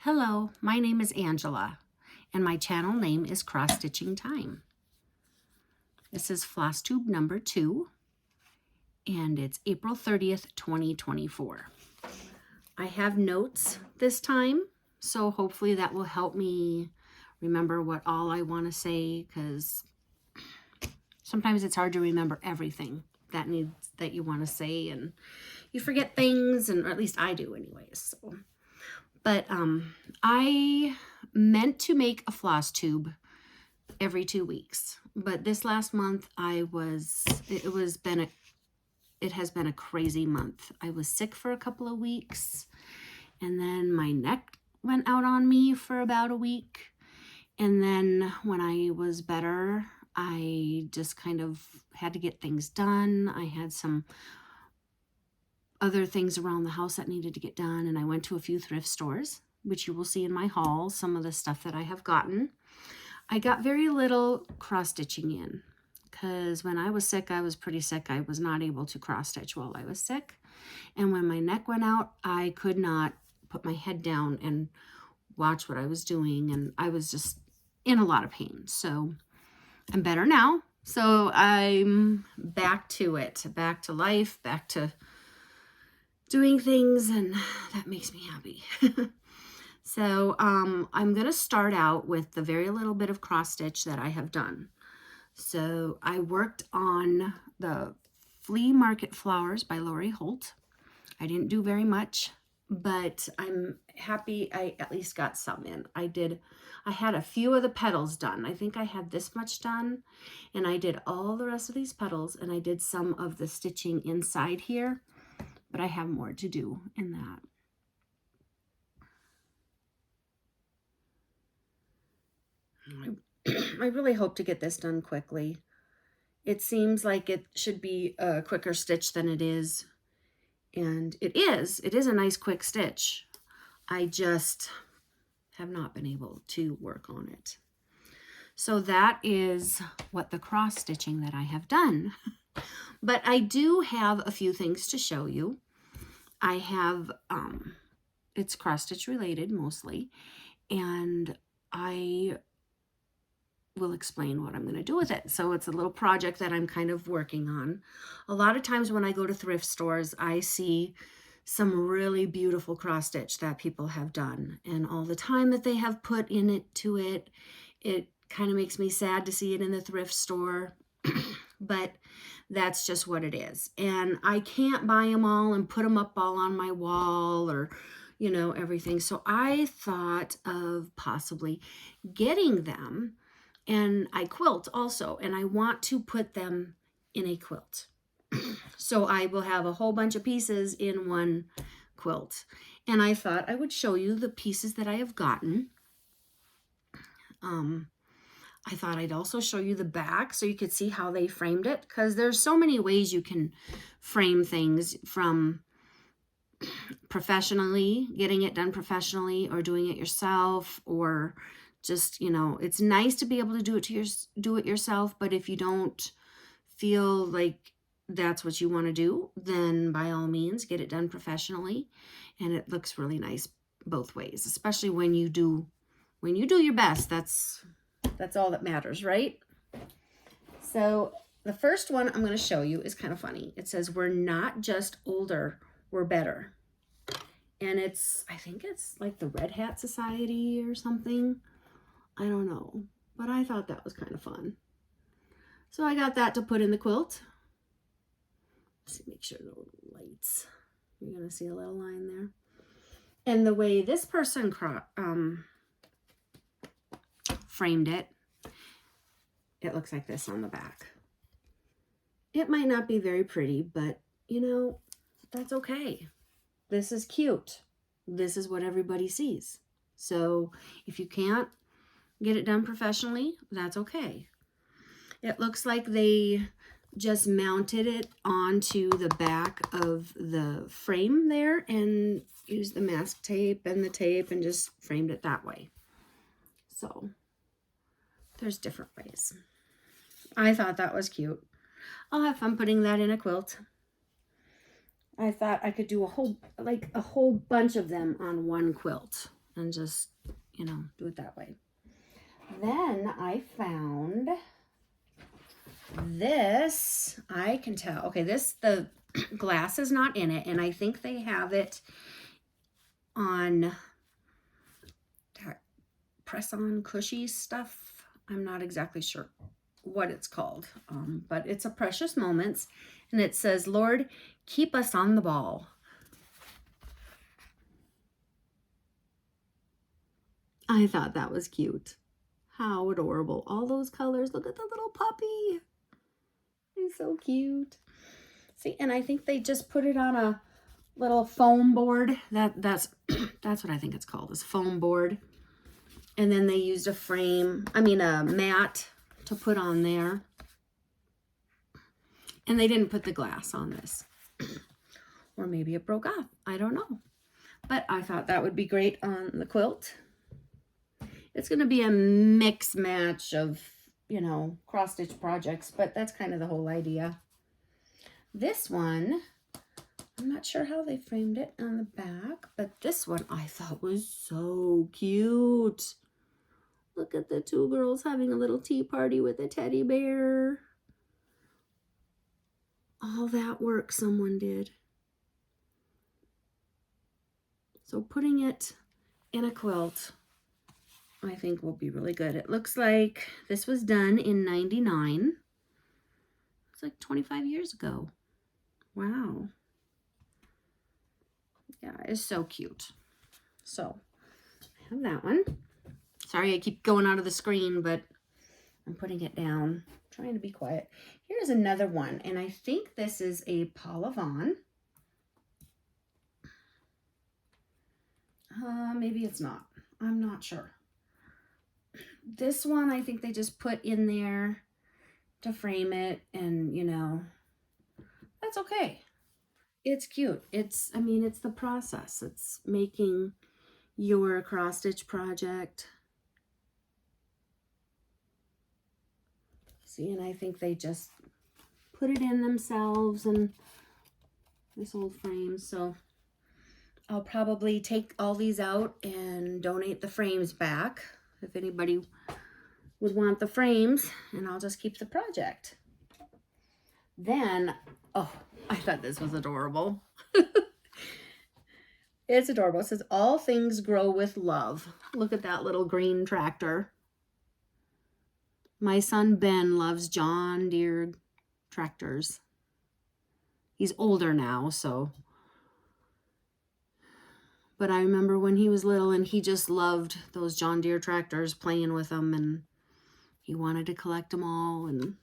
Hello, my name is Angela, and my channel name is Cross Stitching Time. This is Flosstube number 2, and it's April 30th, 2024. I have notes this time, so hopefully that will help me remember what all I want to say, because sometimes it's hard to remember everything that you want to say, and you forget things, or at least I do anyways. But I meant to make a floss tube every 2 weeks, but this last month it has been a crazy month. I was sick for a couple of weeks, and then my neck went out on me for about a week. And then when I was better, I just kind of had to get things done. I had some other things around the house that needed to get done, and I went to a few thrift stores, which you will see in my haul, some of the stuff that I have gotten. I got very little cross stitching in, because when I was sick, I was pretty sick. I was not able to cross stitch while I was sick, and when my neck went out, I could not put my head down and watch what I was doing, and I was just in a lot of pain. So I'm better now, so I'm back to it, back to life, back to doing things, and that makes me happy. So I'm going to start out with the very little bit of cross stitch that I have done. So I worked on the Flea Market Flowers by Lori Holt. I didn't do very much, but I'm happy I at least got some in. I had a few of the petals done. I think I had this much done, and I did all the rest of these petals, and I did some of the stitching inside here, but I have more to do in that. I really hope to get this done quickly. It seems like it should be a quicker stitch than it is, and it is. It is a nice quick stitch. I just have not been able to work on it. So that is what the cross stitching that I have done. But I do have a few things to show you. I have, it's cross stitch related mostly, and I will explain what I'm going to do with it. So it's a little project that I'm kind of working on. A lot of times when I go to thrift stores, I see some really beautiful cross stitch that people have done, and all the time that they have put into it, it kind of makes me sad to see it in the thrift store. But that's just what it is. And I can't buy them all and put them up all on my wall, or, you know, everything. So I thought of possibly getting them, and I quilt also, and I want to put them in a quilt. So I will have a whole bunch of pieces in one quilt. And I thought I would show you the pieces that I have gotten. I thought I'd also show you the back so you could see how they framed it, because there's so many ways you can frame things, from professionally, getting it done professionally, or doing it yourself, or just, you know, it's nice to be able to do it yourself, but if you don't feel like that's what you want to do, then by all means get it done professionally, and it looks really nice both ways, especially when you do your best. That's all that matters, right? So the first one I'm going to show you is kind of funny. It says, "We're not just older, we're better." And I think it's like the Red Hat Society or something. I don't know, but I thought that was kind of fun. So I got that to put in the quilt. Let's see, make sure no lights. You're going to see a little line there. And the way this person framed it, it looks like this on the back. It might not be very pretty, but you know, that's okay. This is cute. This is what everybody sees. So if you can't get it done professionally, that's okay. It looks like they just mounted it onto the back of the frame there and used the mask tape and the tape and just framed it that way. So there's different ways. I thought that was cute. I'll have fun putting that in a quilt. I thought I could do a whole bunch of them on one quilt. and just, you know, do it that way. Then I found this. I can tell. Okay, this, the glass is not in it, and I think they have it on that press-on cushy stuff. I'm not exactly sure what it's called, but it's a Precious Moments, and it says, Lord, keep us on the ball. I thought that was cute. How adorable. All those colors. Look at the little puppy. He's so cute. See, and I think they just put it on a little foam board. That's that's what I think it's called, is foam board. And then they used a mat to put on there. And they didn't put the glass on this. Or maybe it broke off. I don't know. But I thought that would be great on the quilt. It's going to be a mix match of, you know, cross-stitch projects, but that's kind of the whole idea. This one, I'm not sure how they framed it on the back, but this one I thought was so cute. Look at the two girls having a little tea party with a teddy bear. All that work someone did. So putting it in a quilt, I think will be really good. It looks like this was done in '99. It's like 25 years ago. Wow. Yeah, it's so cute. So I have that one. Sorry, I keep going out of the screen, but I'm putting it down. I'm trying to be quiet. Here's another one, and I think this is a Paula Vaughn. Maybe it's not. I'm not sure. This one, I think they just put in there to frame it, and, you know, that's okay. It's cute. It's, I mean, it's the process. It's making your cross-stitch project. See, and I think they just put it in themselves and this old frame. So I'll probably take all these out and donate the frames back if anybody would want the frames, and I'll just keep the project. Then, oh, I thought this was adorable. It's adorable. It says, all things grow with love. Look at that little green tractor. My son Ben loves John Deere tractors. He's older now, so. But I remember when he was little and he just loved those John Deere tractors, playing with them, and he wanted to collect them all, and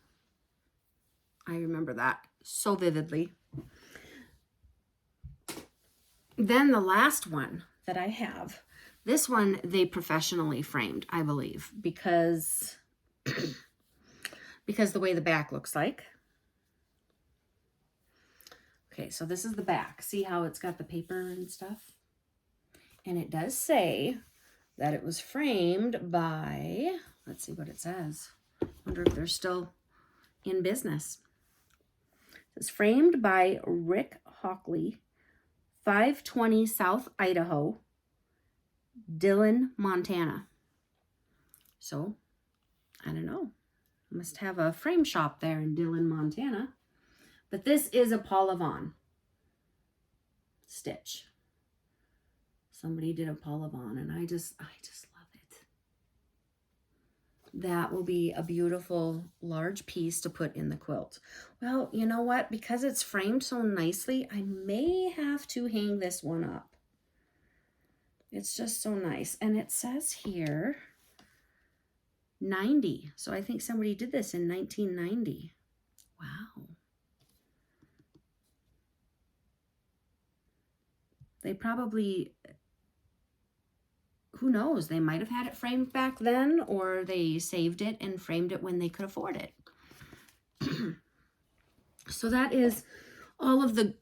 I remember that so vividly. Then the last one that I have, this one they professionally framed, I believe, because the way the back looks like. Okay, so this is the back. See how it's got the paper and stuff? And it does say that it was framed by, let's see what it says. I wonder if they're still in business. It's framed by Rick Hockley, 520 South Idaho, Dillon, Montana. So, I don't know. Must have a frame shop there in Dillon, Montana. But this is a Paula Vaughn stitch. Somebody did a Paula Vaughn, and I just love it. That will be a beautiful large piece to put in the quilt. Well, you know what? Because it's framed so nicely, I may have to hang this one up. It's just so nice. And it says here 90. So I think somebody did this in 1990. Wow. They probably, who knows, they might have had it framed back then, or they saved it and framed it when they could afford it. So that is all of the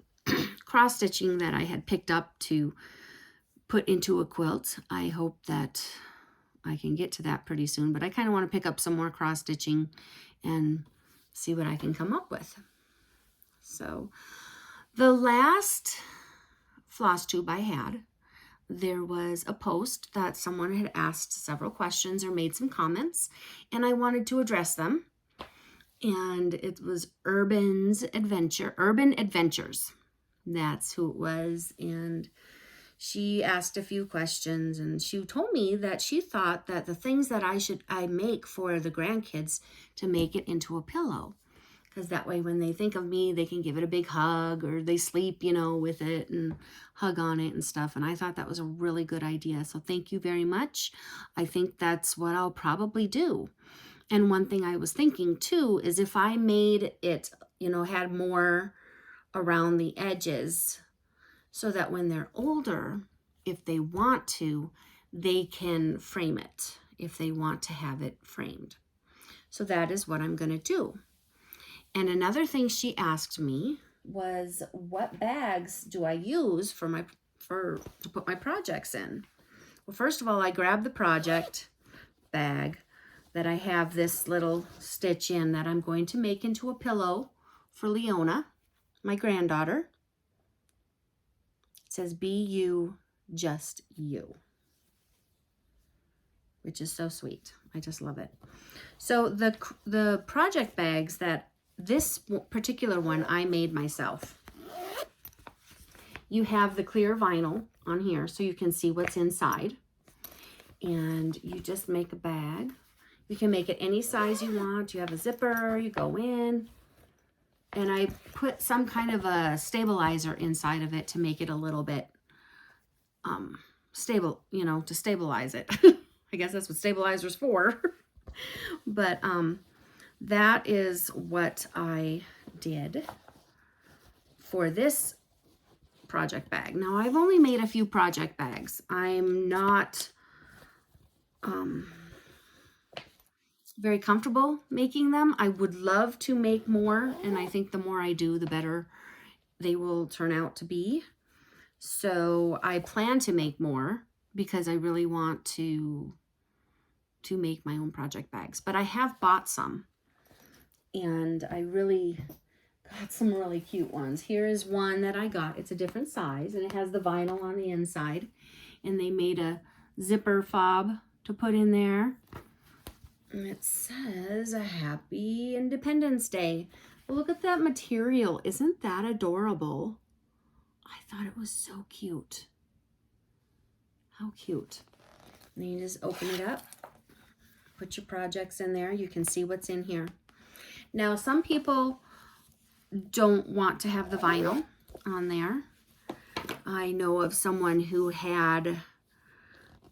cross-stitching that I had picked up to put into a quilt. I hope that I can get to that pretty soon, but I kind of want to pick up some more cross-stitching and see what I can come up with. So the last floss tube I had there was a post that someone had asked several questions or made some comments, and I wanted to address them. And it was Urban Adventures. That's who it was. And she asked a few questions, and she told me that she thought that the things that I make for the grandkids to make it into a pillow. Because that way when they think of me, they can give it a big hug, or they sleep, with it and hug on it and stuff. And I thought that was a really good idea. So thank you very much. I think that's what I'll probably do. And one thing I was thinking too is if I made it, had more around the edges, so that when they're older, if they want to, they can frame it if they want to have it framed. So that is what I'm going to do. And another thing she asked me was, what bags do I use to put my projects in? Well, first of all, I grabbed the project bag that I have this little stitch in that I'm going to make into a pillow for Leona, my granddaughter. It says, "Be you, just you," which is so sweet. I just love it. So the project bags that this particular one I made myself. You have the clear vinyl on here so you can see what's inside. And you just make a bag. You can make it any size you want. You have a zipper, you go in. And I put some kind of a stabilizer inside of it to make it a little bit stable, to stabilize it. I guess that's what stabilizer's for. But that is what I did for this project bag. Now, I've only made a few project bags. I'm not very comfortable making them. I would love to make more, and I think the more I do, the better they will turn out to be. So I plan to make more because I really want to make my own project bags. But I have bought some, and I really got some really cute ones. Here is one that I got. It's a different size, and it has the vinyl on the inside, and they made a zipper fob to put in there. And it says, "A Happy Independence Day." But look at that material. Isn't that adorable? I thought it was so cute. How cute. And then you just open it up, put your projects in there. You can see what's in here. Now, some people don't want to have the vinyl on there. I know of someone who had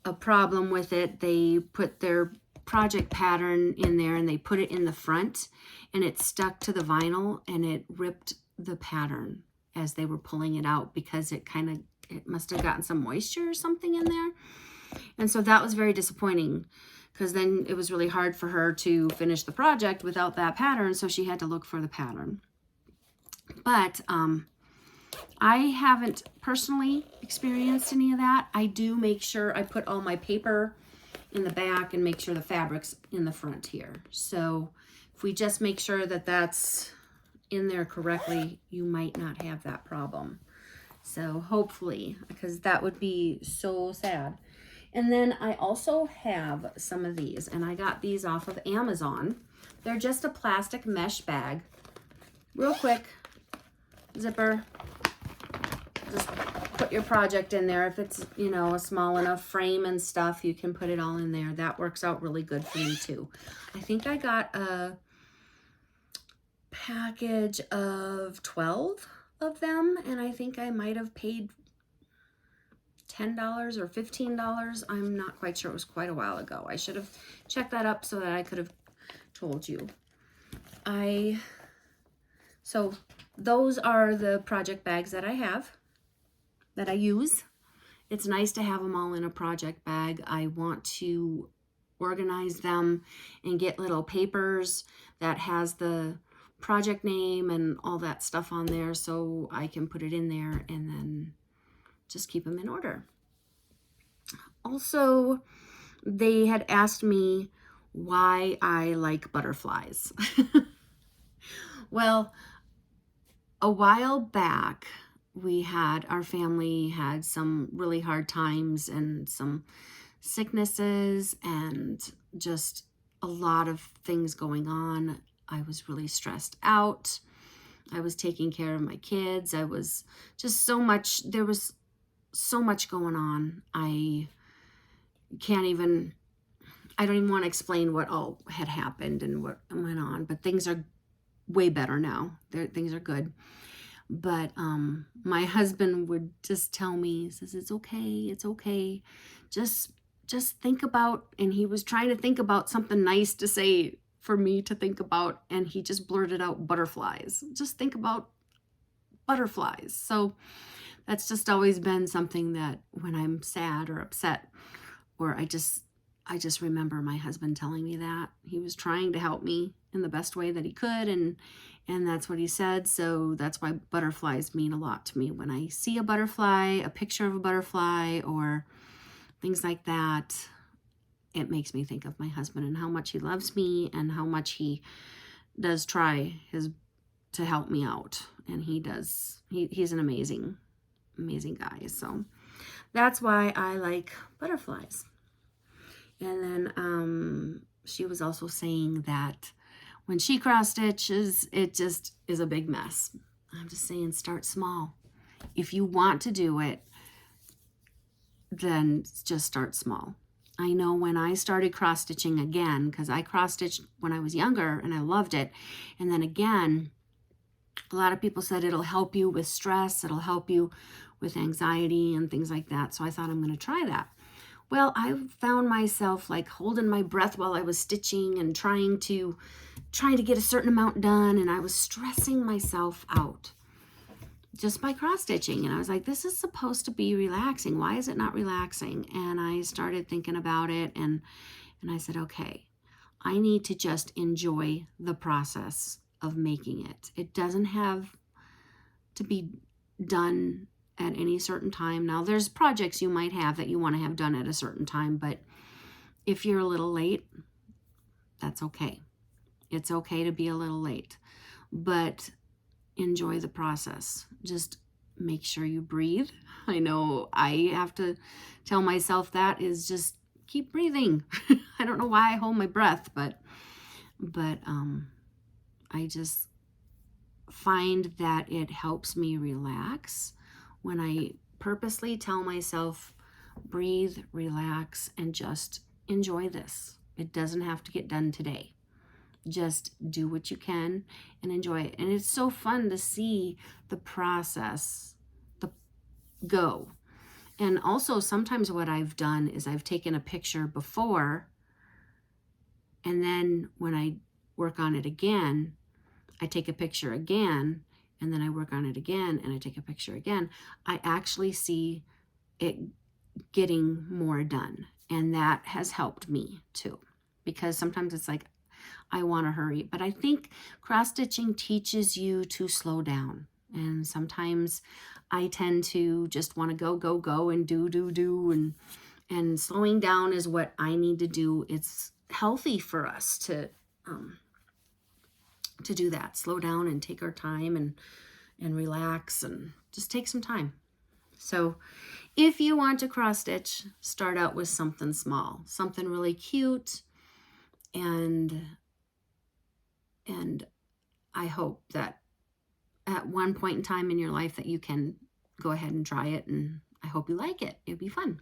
a problem with it. They put their project pattern in there and they put it in the front, and it stuck to the vinyl and it ripped the pattern as they were pulling it out because it must have gotten some moisture or something in there. And so that was very disappointing, because then it was really hard for her to finish the project without that pattern, so she had to look for the pattern. But I haven't personally experienced any of that. I do make sure I put all my paper in the back and make sure the fabric's in the front here. So if we just make sure that that's in there correctly, you might not have that problem. So hopefully, because that would be so sad. And then I also have some of these, and I got these off of Amazon. They're just a plastic mesh bag. Real quick, zipper. Just put your project in there. If it's, a small enough frame and stuff, you can put it all in there. That works out really good for me too. I think I got a package of 12 of them, and I think I might have paid $10 or $15. I'm not quite sure. It was quite a while ago. I should have checked that up so that I could have told you. So those are the project bags that I have, that I use. It's nice to have them all in a project bag. I want to organize them and get little papers that has the project name and all that stuff on there, so I can put it in there and then just keep them in order. Also, they had asked me why I like butterflies. Well, a while back, our family had some really hard times and some sicknesses and just a lot of things going on. I was really stressed out. I was taking care of my kids. I was just there was so much going on. I don't even want to explain what all had happened and what went on, but things are way better now. Things are good. But my husband would just tell me, he says, it's okay. Just think about, and he was trying to think about something nice to say for me to think about, and he just blurted out butterflies. Just think about butterflies. So that's just always been something that when I'm sad or upset, or I just remember my husband telling me that. He was trying to help me in the best way that he could, and that's what he said. So that's why butterflies mean a lot to me. When I see a butterfly, a picture of a butterfly, or things like that, it makes me think of my husband and how much he loves me and how much he does try to help me out. And he does. He's an amazing guy. So that's why I like butterflies. And then she was also saying that when she cross stitches, it just is a big mess. I'm just saying, start small. If you want to do it, then just start small. I know when I started cross stitching again, because I cross stitched when I was younger and I loved it. And then again, a lot of people said it'll help you with stress. It'll help you with anxiety and things like that. So I thought, I'm going to try that. Well, I found myself like holding my breath while I was stitching and trying to get a certain amount done. And I was stressing myself out just by cross stitching. And I was like, this is supposed to be relaxing. Why is it not relaxing? And I started thinking about it, and I said, okay, I need to just enjoy the process of making it. It doesn't have to be done at any certain time. Now, there's projects you might have that you want to have done at a certain time, but if you're a little late, that's okay. It's okay to be a little late, but enjoy the process. Just make sure you breathe. I know I have to tell myself that, is just keep breathing. I don't know why I hold my breath, but I just find that it helps me relax when I purposely tell myself, breathe, relax, and just enjoy this. It doesn't have to get done today. Just do what you can and enjoy it. And it's so fun to see the process go. And also sometimes what I've done is I've taken a picture before, and then when I work on it again, I take a picture again, and then I work on it again, and I take a picture again. I actually see it getting more done. And that has helped me too, because sometimes it's like, I want to hurry. But I think cross-stitching teaches you to slow down. And sometimes I tend to just want to go, and do. And slowing down is what I need to do. It's healthy for us to do that. Slow down and take our time and relax and just take some time. So if you want to cross stitch, start out with something small, something really cute, and I hope that at one point in time in your life that you can go ahead and try it, and I hope you like it. It'll be fun.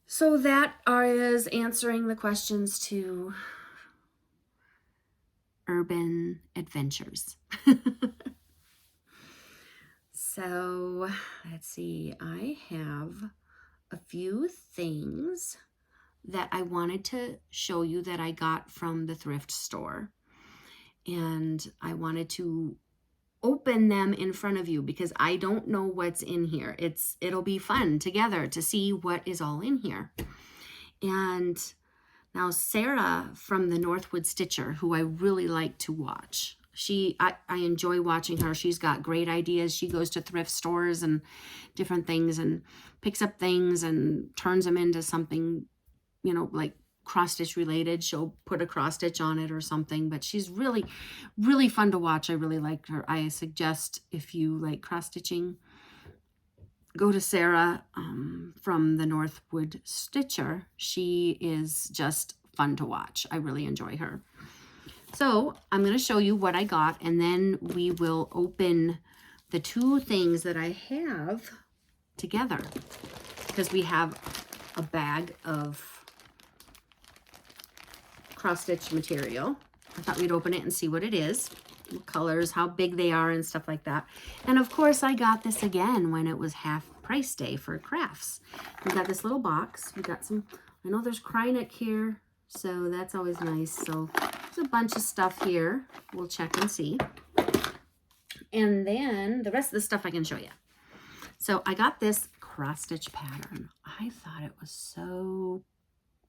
So that is answering the questions to urban adventures. So let's see, I have a few things that I wanted to show you that I got from the thrift store. And I wanted to open them in front of you because I don't know what's in here. It'll be fun together to see what is all in here. And now Sarah from the Northwood Stitcher, who I really like to watch, I enjoy watching her. She's got great ideas. She goes to thrift stores and different things and picks up things and turns them into something, like cross stitch related, she'll put a cross stitch on it or something, but she's really, really fun to watch. I really like her. I suggest if you like cross stitching, go to Sarah from the Northwood Stitcher. She is just fun to watch. I really enjoy her. So I'm going to show you what I got, and then we will open the two things that I have together, because we have a bag of cross-stitch material. I thought we'd open it and see what it is, what colors, how big they are, and stuff like that. And of course, I got this again when it was half price day for crafts. We got this little box. We got some, I know there's Krynic here, so that's always nice. So there's a bunch of stuff here. We'll check and see. And then the rest of the stuff I can show you. So I got this cross stitch pattern. I thought it was so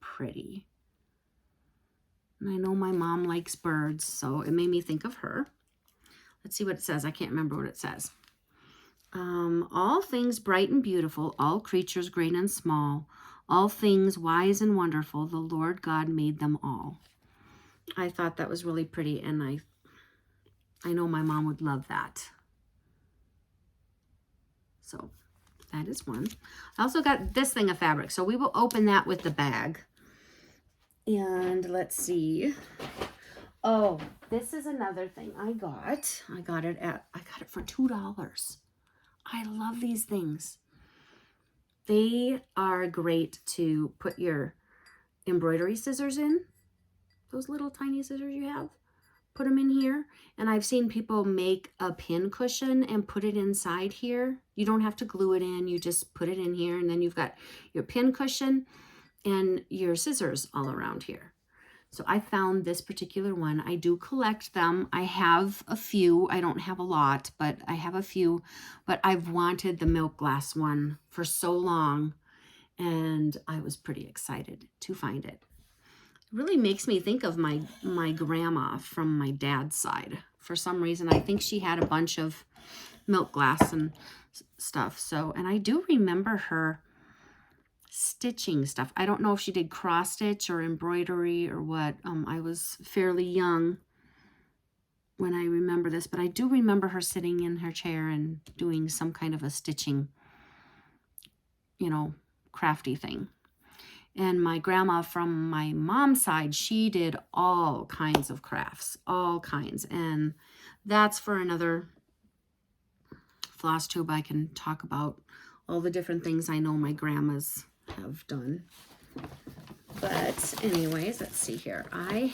pretty. And I know my mom likes birds, so it made me think of her. Let's see what it says. I can't remember what it says. All things bright and beautiful, all creatures great and small, all things wise and wonderful, the Lord God made them all. I thought that was really pretty, and I know my mom would love that. So that is one. I also got this thing of fabric, so we will open that with the bag. And let's see. Oh, this is another thing I got. I got it for $2. I love these things. They are great to put your embroidery scissors in. Those little tiny scissors you have. Put them in here. And I've seen people make a pin cushion and put it inside here. You don't have to glue it in. You just put it in here, and then you've got your pin cushion and your scissors all around here. So I found this particular one. I do collect them. I have a few. I don't have a lot, but I have a few. But I've wanted the milk glass one for so long, and I was pretty excited to find it. It really makes me think of my grandma from my dad's side. For some reason, I think she had a bunch of milk glass and stuff. So, and I do remember her stitching stuff. I don't know if she did cross stitch or embroidery or what. I was fairly young when I remember this, but I do remember her sitting in her chair and doing some kind of a stitching, you know, crafty thing. And my grandma from my mom's side, she did all kinds of crafts, all kinds. And that's for another Flosstube. I can talk about all the different things I know my grandmas have done. But anyways, let's see here. I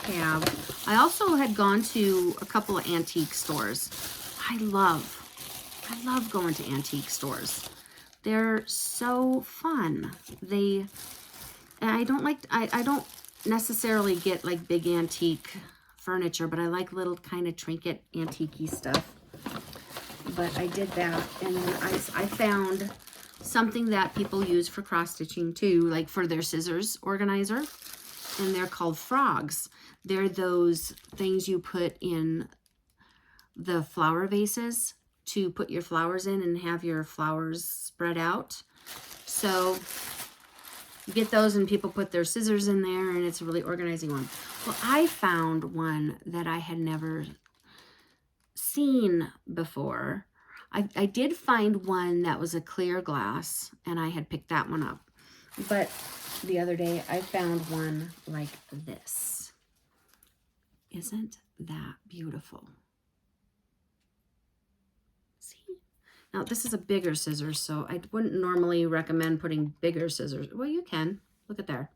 also had gone to a couple of antique stores. I love going to antique stores. They're so fun. I don't necessarily get like big antique furniture, but I like little kind of trinket antique-y stuff. But I did that, and then I found something that people use for cross-stitching too, like for their scissors organizer, and they're called frogs. They're those things you put in the flower vases to put your flowers in and have your flowers spread out. So you get those and people put their scissors in there, and it's a really organizing one. Well, I found one that I had never seen before. I did find one that was a clear glass, and I had picked that one up. But the other day, I found one like this. Isn't that beautiful? See? Now, this is a bigger scissors, so I wouldn't normally recommend putting bigger scissors. Well, you can. Look at there.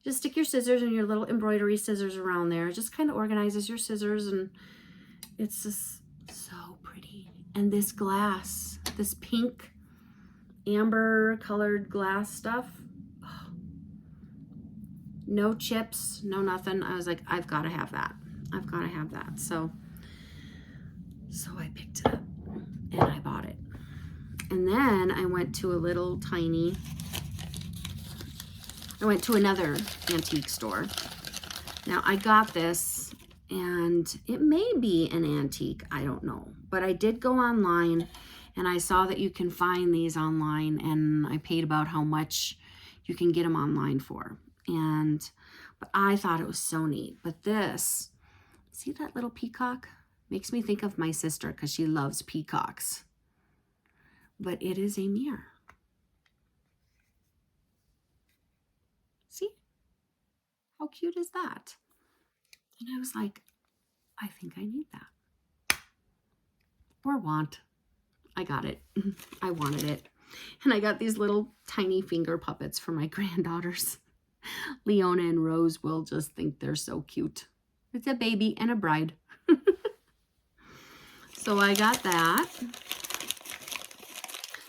Just stick your scissors and your little embroidery scissors around there. It just kind of organizes your scissors, and it's just so pretty. And this glass, this pink amber colored glass stuff, oh, no chips, no nothing. I was like, I've got to have that. I've got to have that. So I picked it up and I bought it. And then I went to another antique store. Now I got this, and it may be an antique, I don't know. But I did go online, and I saw that you can find these online, and I paid about how much you can get them online for. But I thought it was so neat. But this, see that little peacock? Makes me think of my sister because she loves peacocks. But it is a mirror. See? How cute is that? And I was like, I think I need that. Or want. I got it. I wanted it. And I got these little tiny finger puppets for my granddaughters. Leona and Rose will just think they're so cute. It's a baby and a bride. So I got that.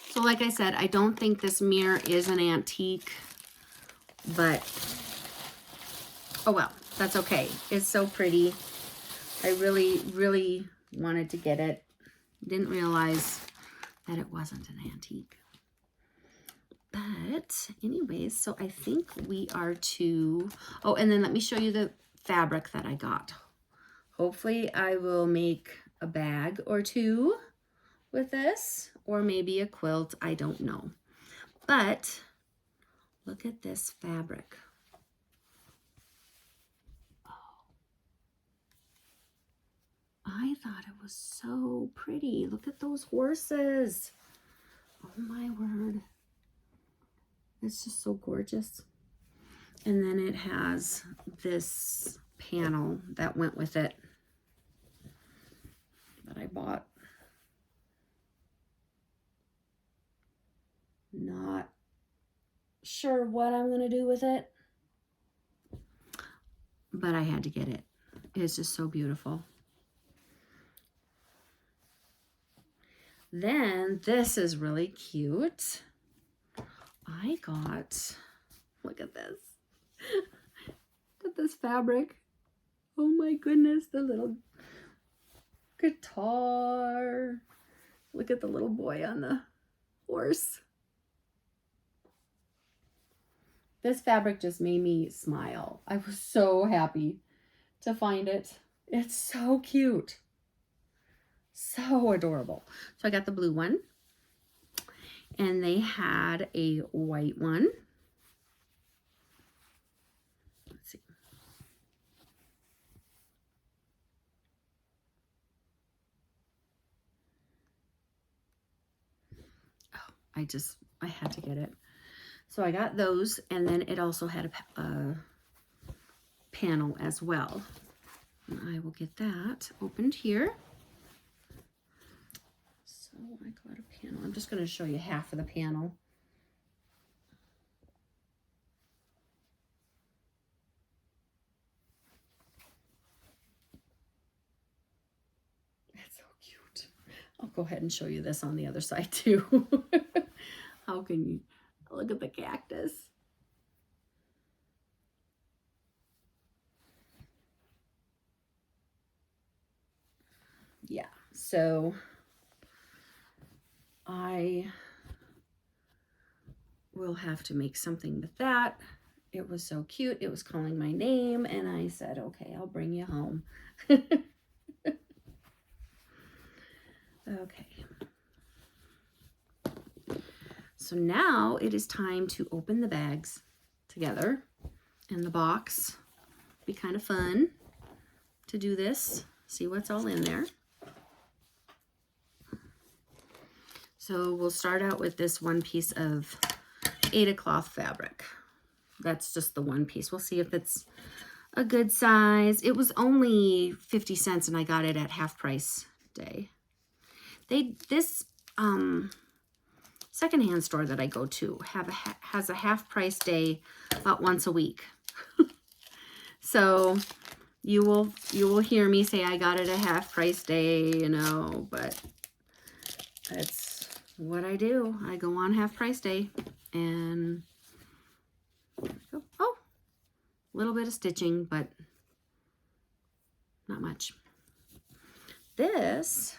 So like I said, I don't think this mirror is an antique, but oh well, that's okay. It's so pretty. I really, really wanted to get it. Didn't realize that it wasn't an antique. But anyways, so I think we are to, oh, and then let me show you the fabric that I got. Hopefully I will make a bag or two with this, or maybe a quilt, I don't know. But look at this fabric. I thought it was so pretty. Look at those horses. Oh my word. It's just so gorgeous. And then it has this panel that went with it that I bought. Not sure what I'm going to do with it, but I had to get it. It's just so beautiful. Then this is really cute. I got, look at this. Look at this fabric. Oh my goodness, the little guitar. Look at the little boy on the horse. This fabric just made me smile. I was so happy to find it. It's so cute. So adorable. So I got the blue one. And they had a white one. Let's see. Oh, I had to get it. So I got those, and then it also had a panel as well. And I will get that opened here. So I got a panel. I'm just going to show you half of the panel. That's so cute. I'll go ahead and show you this on the other side too. How can you look at the cactus? Yeah, so I will have to make something with that. It was so cute. It was calling my name, and I said, okay, I'll bring you home. Okay. So now it is time to open the bags together in the box. Be kind of fun to do this. See what's all in there. So we'll start out with this one piece of Aida cloth fabric. That's just the one piece. We'll see if it's a good size. It was only 50 cents and I got it at half price day. This secondhand store that I go to has a half price day about once a week. So you will hear me say I got it at half price day, you know, but that's what I do. I go on half price day and oh, a little bit of stitching, but not much. This,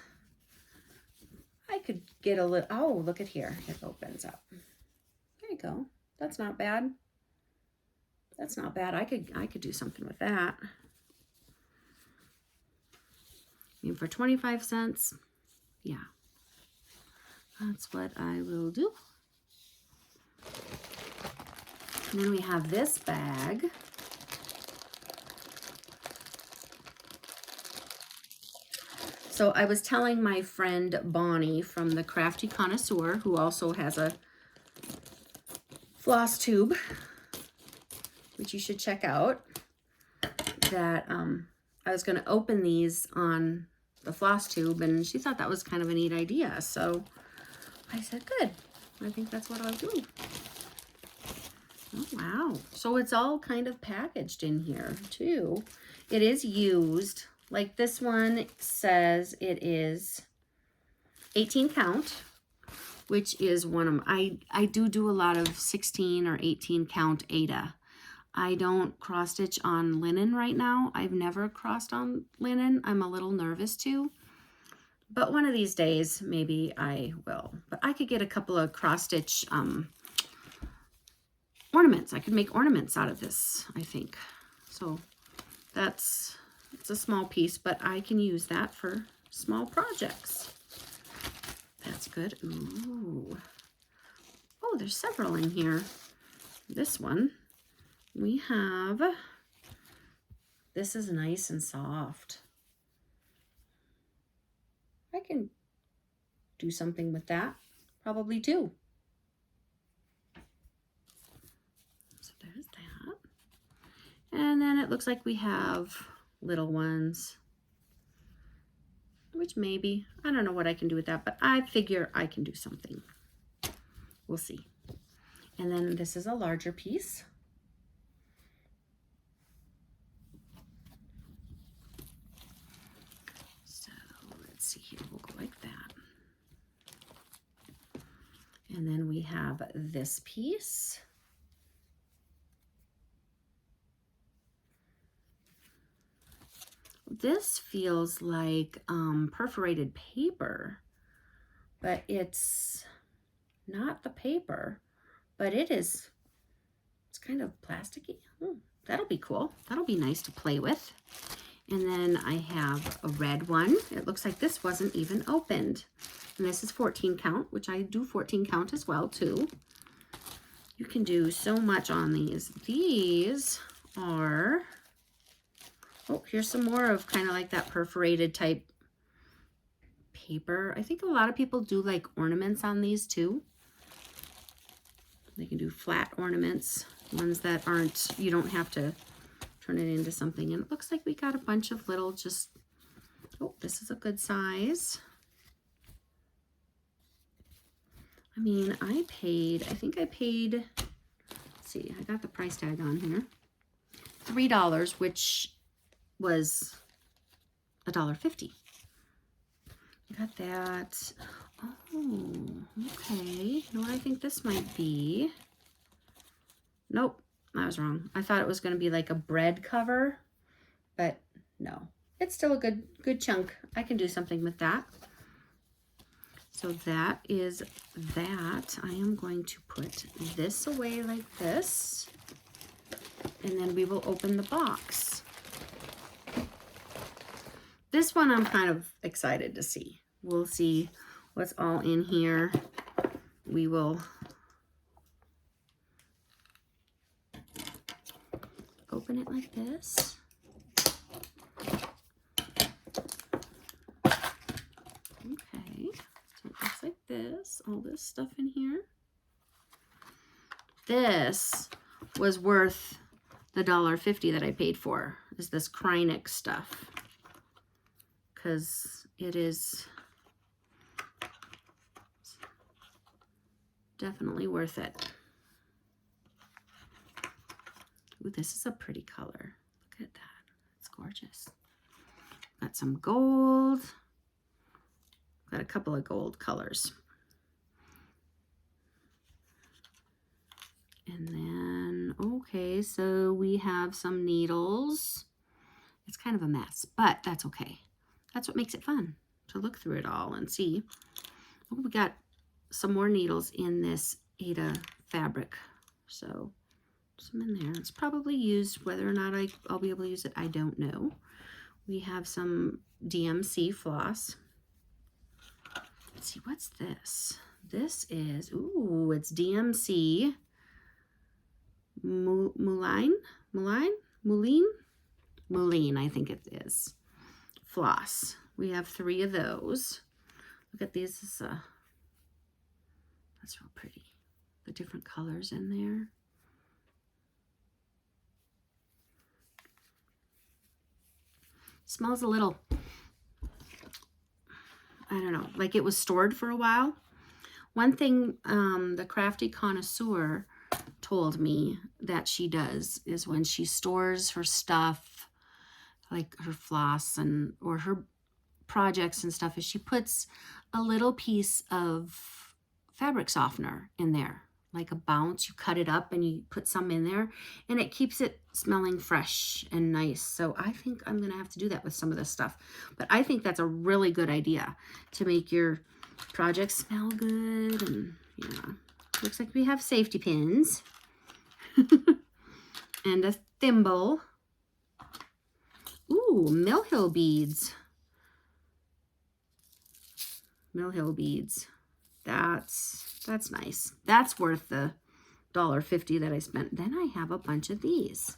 I could get a little, oh, look at here. It opens up. There you go. That's not bad. That's not bad. I could do something with that. I mean, for 25 cents, yeah. That's what I will do. And then we have this bag. So I was telling my friend Bonnie from the Crafty Connoisseur, who also has a Flosstube, which you should check out, that I was going to open these on the Flosstube, and she thought that was kind of a neat idea. So I said, good. I think that's what I'll do. Oh, wow. So it's all kind of packaged in here, too. It is used. Like this one says it is 18 count, which is one of them. I do a lot of 16 or 18 count Aida. I don't cross stitch on linen right now. I've never crossed on linen. I'm a little nervous too. But one of these days, maybe I will. But I could get a couple of cross stitch ornaments. I could make ornaments out of this, I think. So it's a small piece, but I can use that for small projects. That's good. Ooh. Oh, there's several in here. This one, we have, this is nice and soft. I can do something with that, probably too. So there's that. And then it looks like we have little ones, which maybe, I don't know what I can do with that, but I figure I can do something. We'll see. And then this is a larger piece. So let's see here, we'll go like that. And then we have this piece. This feels like perforated paper, but it's not the paper, but it's kind of plasticky. Oh, that'll be cool. That'll be nice to play with. And then I have a red one. It looks like this wasn't even opened. And this is 14 count, which I do 14 count as well too. You can do so much on these. These are, oh, here's some more of kind of like that perforated type paper. I think a lot of people do like ornaments on these too. They can do flat ornaments, ones that aren't, you don't have to turn it into something. And it looks like we got a bunch of little just, oh, this is a good size. I mean, I think I paid, let's see, I got the price tag on here, $3, which was $1.50. Got that. Oh, okay. You know what I think this might be? Nope, I was wrong. I thought it was going to be like a bread cover, but no. It's still a good chunk. I can do something with that. So that is that. I am going to put this away like this, and then we will open the box. This one I'm kind of excited to see. We'll see what's all in here. We will open it like this. Okay, so it looks like this, all this stuff in here. This was worth the $1.50 that I paid for, is this Krynic stuff. Because it is definitely worth it. Ooh, this is a pretty color. Look at that. It's gorgeous. Got some gold. Got a couple of gold colors. And then, okay, so we have some needles. It's kind of a mess, but that's okay. That's what makes it fun, to look through it all and see. Oh, we got some more needles in this Aida fabric. So some in there. It's probably used. Whether or not I'll be able to use it, I don't know. We have some DMC floss. Let's see, what's this? This is, ooh, it's DMC Moulin, I think it is. Floss. We have 3 of those. Look at these. That's real pretty. The different colors in there. Smells a little, I don't know, like it was stored for a while. One thing the Crafty Connoisseur told me that she does is when she stores her stuff, like her floss or her projects and stuff, is she puts a little piece of fabric softener in there, like a bounce. You cut it up and you put some in there, and it keeps it smelling fresh and nice. So I think I'm gonna have to do that with some of this stuff. But I think that's a really good idea to make your projects smell good. And yeah, looks like we have safety pins and a thimble. Ooh, Mill Hill beads. Mill Hill beads. That's nice. That's worth the $1.50 that I spent. Then I have a bunch of these.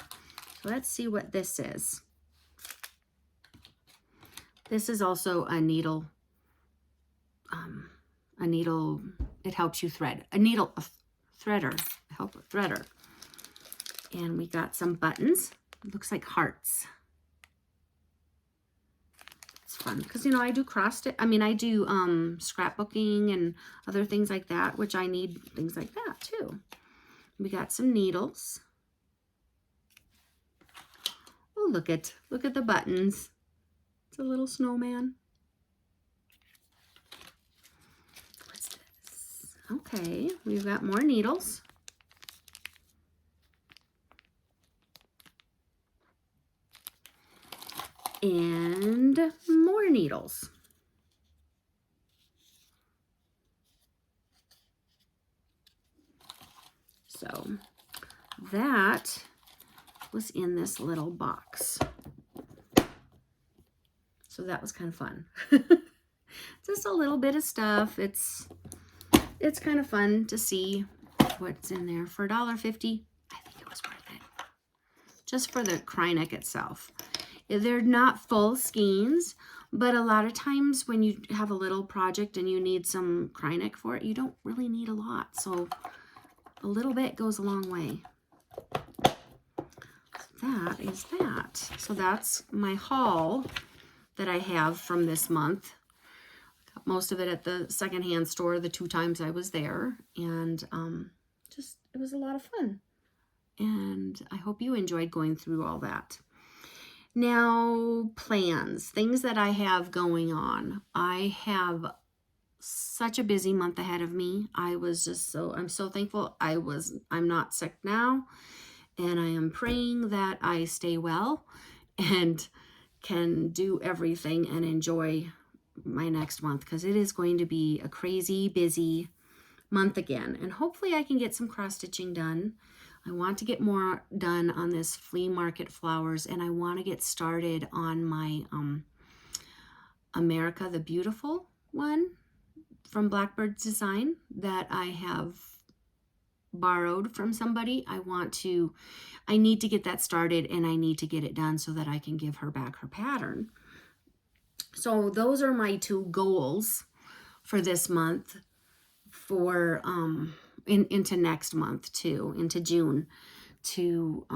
So let's see what this is. This is also a needle. It helps you thread. A threader. Threader. And we got some buttons. It looks like hearts. Fun because, you know, I do I do scrapbooking and other things like that, which I need things like that too. We got some needles. Oh, look at the buttons. It's a little snowman. What's this? Okay, we've got more needles. And more needles. So that was in this little box. So that was kind of fun. Just a little bit of stuff. It's kind of fun to see what's in there. For $1.50, I think it was worth it. Just for the Kryneck itself. They're not full skeins, but a lot of times when you have a little project and you need some Kryneck for it, you don't really need a lot. So a little bit goes a long way. That is that. So that's my haul that I have from this month. Got most of it at the secondhand store the 2 times I was there. And it was a lot of fun. And I hope you enjoyed going through all that. Now, plans, things that I have going on. I have such a busy month ahead of me. I'm so thankful I'm not sick now, and I am praying that I stay well and can do everything and enjoy my next month, because it is going to be a crazy busy month again. And hopefully I can get some cross stitching done. I want to get more done on this flea market flowers, and I want to get started on my America the Beautiful one from Blackbird's Design that I have borrowed from somebody. I need to get that started, and I need to get it done so that I can give her back her pattern. So those are my 2 goals for this month, for into next month too, into June, to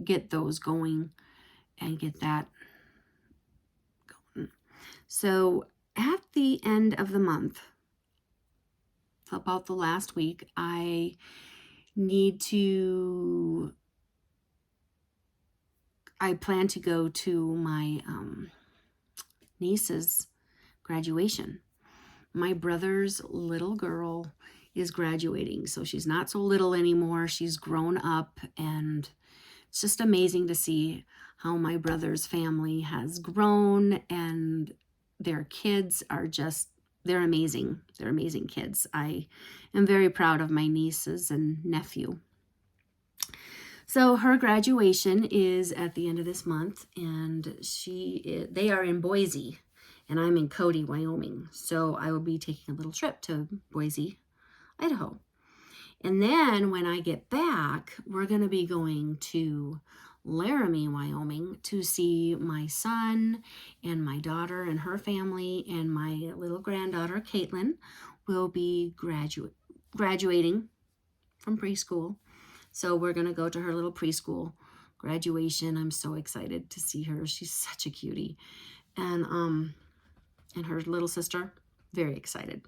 get those going and get that going. So at the end of the month, about the last week, I plan to go to my niece's graduation. My brother's little girl is graduating, so she's not so little anymore. She's grown up, and it's just amazing to see how my brother's family has grown, and their kids are they're amazing. They're amazing kids. I am very proud of my nieces and nephew. So her graduation is at the end of this month, and they are in Boise, and I'm in Cody, Wyoming. So I will be taking a little trip to Boise, Idaho. And then when I get back, we're going to be going to Laramie, Wyoming to see my son and my daughter and her family, and my little granddaughter, Caitlin, will be graduating from preschool. So we're going to go to her little preschool graduation. I'm so excited to see her. She's such a cutie. And her little sister, very excited.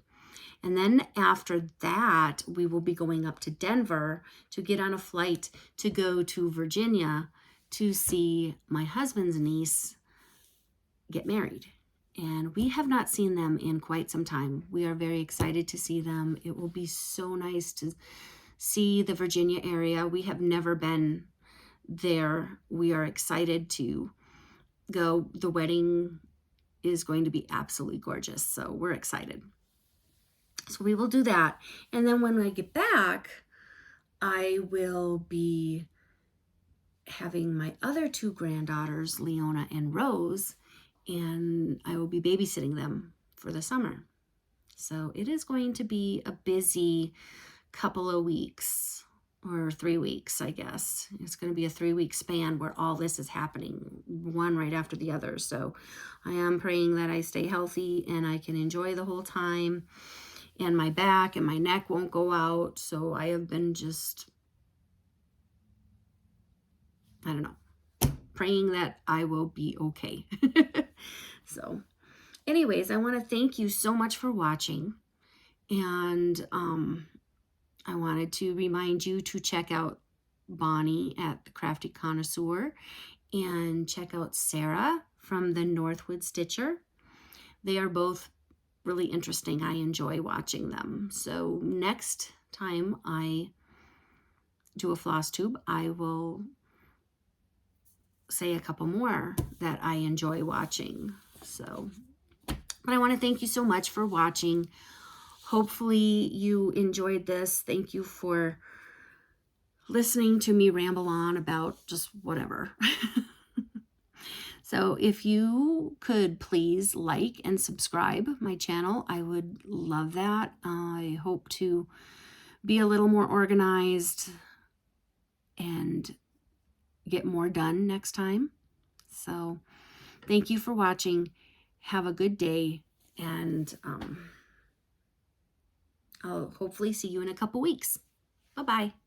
And then after that, we will be going up to Denver to get on a flight to go to Virginia to see my husband's niece get married. And we have not seen them in quite some time. We are very excited to see them. It will be so nice to see the Virginia area. We have never been there. We are excited to go. The wedding is going to be absolutely gorgeous. So we're excited. So we will do that. And then when I get back, I will be having my other two granddaughters, Leona and Rose, and I will be babysitting them for the summer. So it is going to be a busy couple of weeks, or 3 weeks, I guess. It's going to be a 3-week span where all this is happening, one right after the other. So I am praying that I stay healthy and I can enjoy the whole time, and my back and my neck won't go out. So I have been just, I don't know, praying that I will be okay. So anyways, I want to thank you so much for watching. And I wanted to remind you to check out Bonnie at the Crafty Connoisseur and check out Sarah from the Northwood Stitcher. They are both really interesting. I enjoy watching them. So next time I do a floss tube, I will say a couple more that I enjoy watching. So, but I want to thank you so much for watching. Hopefully you enjoyed this. Thank you for listening to me ramble on about just whatever. So if you could please like and subscribe my channel, I would love that. I hope to be a little more organized and get more done next time. So thank you for watching. Have a good day, and I'll hopefully see you in a couple weeks. Bye-bye.